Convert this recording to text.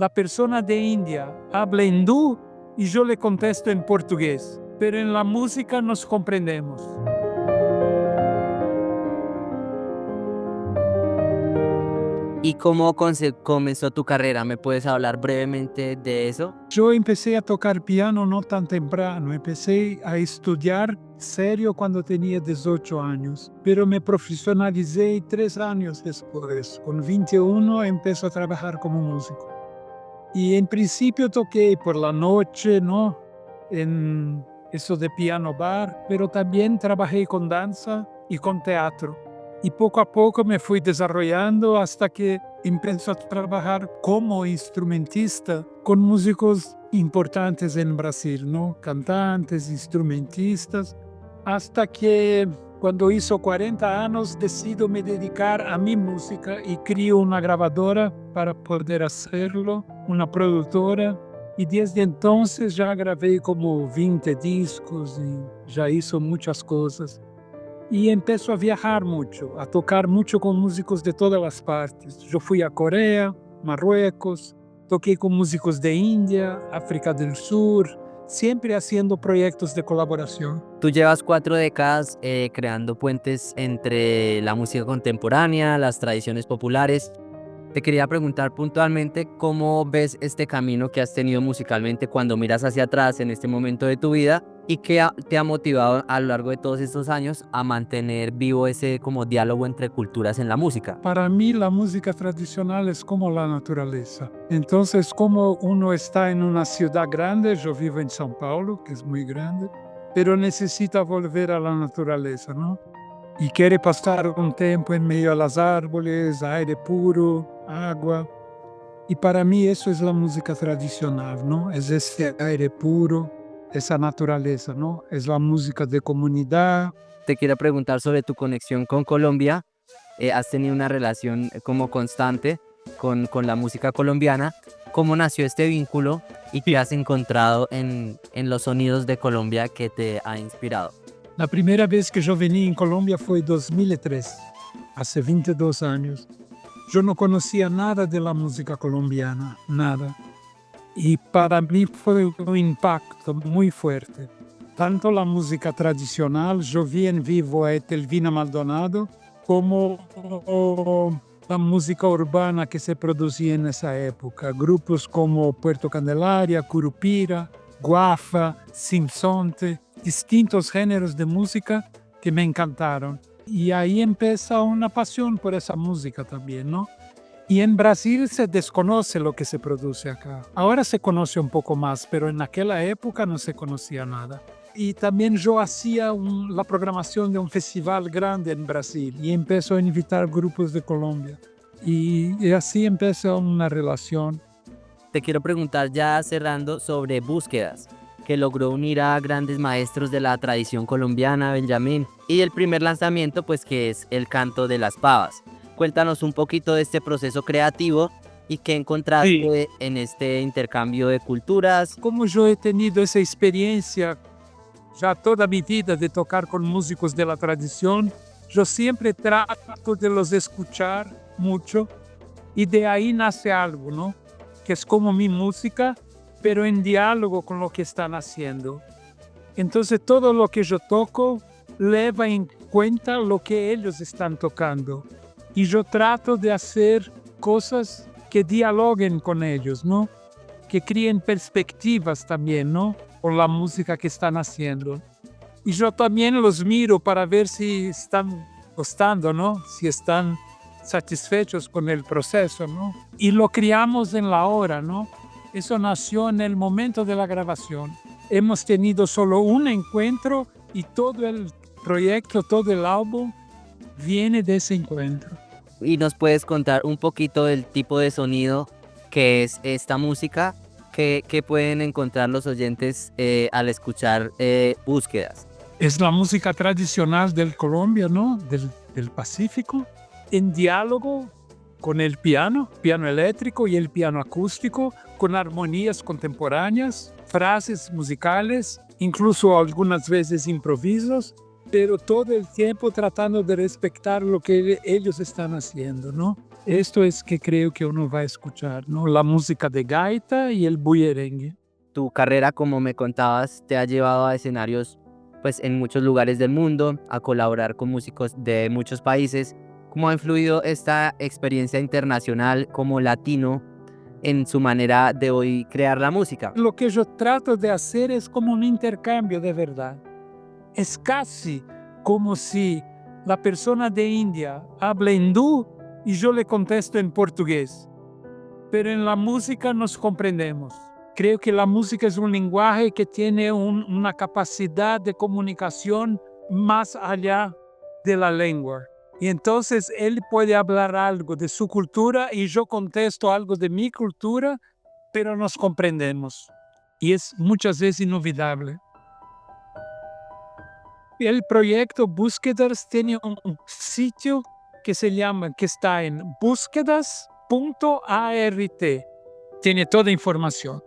la persona de India habla hindú y yo le contesto en portugués, pero en la música nos comprendemos. ¿Y cómo comenzó tu carrera? ¿Me puedes hablar brevemente de eso? Yo empecé a tocar piano no tan temprano, empecé a estudiar serio cuando tenía 18 años, pero me profesionalicé 3 años después. Con 21 empecé a trabajar como músico. Y en principio toqué por la noche, ¿no? En eso de piano bar, pero también trabajé con danza y con teatro. Y poco a poco me fui desarrollando hasta que empecé a trabajar como instrumentista con músicos importantes en Brasil, ¿no? Cantantes, instrumentistas, hasta que cuando hizo 40 años decido me dedicar a mi música y crio una grabadora para poder hacerlo, una productora. Y desde entonces ya grabé como 20 discos y ya hizo muchas cosas. Y empezó a viajar mucho, a tocar mucho con músicos de todas las partes. Yo fui a Corea, Marruecos, toqué con músicos de India, África del Sur, siempre haciendo proyectos de colaboración. Tú llevas 4 décadas creando puentes entre la música contemporánea, las tradiciones populares. Te quería preguntar puntualmente cómo ves este camino que has tenido musicalmente cuando miras hacia atrás en este momento de tu vida y qué te ha motivado a lo largo de todos estos años a mantener vivo ese como diálogo entre culturas en la música. Para mí la música tradicional es como la naturaleza. Entonces, como uno está en una ciudad grande, yo vivo en São Paulo, que es muy grande, pero necesita volver a la naturaleza, ¿no? Y quiere pasar un tiempo en medio de los árboles, aire puro, agua. Y para mí eso es la música tradicional, ¿no? Es ese aire puro, esa naturaleza, ¿no? Es la música de comunidad. Te quiero preguntar sobre tu conexión con Colombia. Has tenido una relación como constante con la música colombiana. ¿Cómo nació este vínculo y qué has encontrado en los sonidos de Colombia que te ha inspirado? La primera vez que yo vení en Colombia fue en 2003, hace 22 años. Yo no conocía nada de la música colombiana, nada. Y para mí fue un impacto muy fuerte. Tanto la música tradicional, yo vi en vivo a Etelvina Maldonado, como la música urbana que se producía en esa época. Grupos como Puerto Candelaria, Curupira, Guafa, Sinsonte, distintos géneros de música que me encantaron. Y ahí empieza una pasión por esa música también, ¿no? Y en Brasil se desconoce lo que se produce acá. Ahora se conoce un poco más, pero en aquella época no se conocía nada. Y también yo hacía la programación de un festival grande en Brasil y empezó a invitar grupos de Colombia. Y así empezó una relación. Te quiero preguntar ya cerrando sobre Búsquedas, que logró unir a grandes maestros de la tradición colombiana, Benjamín, y el primer lanzamiento pues que es El Canto de las Pavas. Cuéntanos un poquito de este proceso creativo y qué encontraste en este intercambio de culturas. Como yo he tenido esa experiencia ya toda mi vida de tocar con músicos de la tradición, yo siempre trato de los escuchar mucho y de ahí nace algo, ¿no? Que es como mi música, pero en diálogo con lo que están haciendo. Entonces todo lo que yo toco lleva en cuenta lo que ellos están tocando. Y yo trato de hacer cosas que dialoguen con ellos, ¿no? Que creen perspectivas también, ¿no? Por la música que están haciendo. Y yo también los miro para ver si están gustando, ¿no? Si están satisfechos con el proceso, ¿no? Y lo criamos en la hora, ¿no? Eso nació en el momento de la grabación. Hemos tenido solo un encuentro y todo el proyecto, todo el álbum viene de ese encuentro. ¿Y nos puedes contar un poquito del tipo de sonido que es esta música que pueden encontrar los oyentes al escuchar Búsquedas? Es la música tradicional del Colombia, ¿no? Del Pacífico, en diálogo con el piano eléctrico y el piano acústico, con armonías contemporáneas, frases musicales, incluso algunas veces improvisos, pero todo el tiempo tratando de respetar lo que ellos están haciendo, ¿no? Esto es que creo que uno va a escuchar, ¿no? La música de gaita y el bullerengue. Tu carrera, como me contabas, te ha llevado a escenarios pues en muchos lugares del mundo, a colaborar con músicos de muchos países. ¿Cómo ha influido esta experiencia internacional como latino en su manera de hoy crear la música? Lo que yo trato de hacer es como un intercambio de verdad. Es casi como si la persona de India habla hindú y yo le contesto en portugués. Pero en la música nos comprendemos. Creo que la música es un lenguaje que tiene una capacidad de comunicación más allá de la lengua. Y entonces él puede hablar algo de su cultura y yo contesto algo de mi cultura, pero nos comprendemos. Y es muchas veces inolvidable. El proyecto Búsquedas tiene un sitio que está en búsquedas.art. Tiene toda información.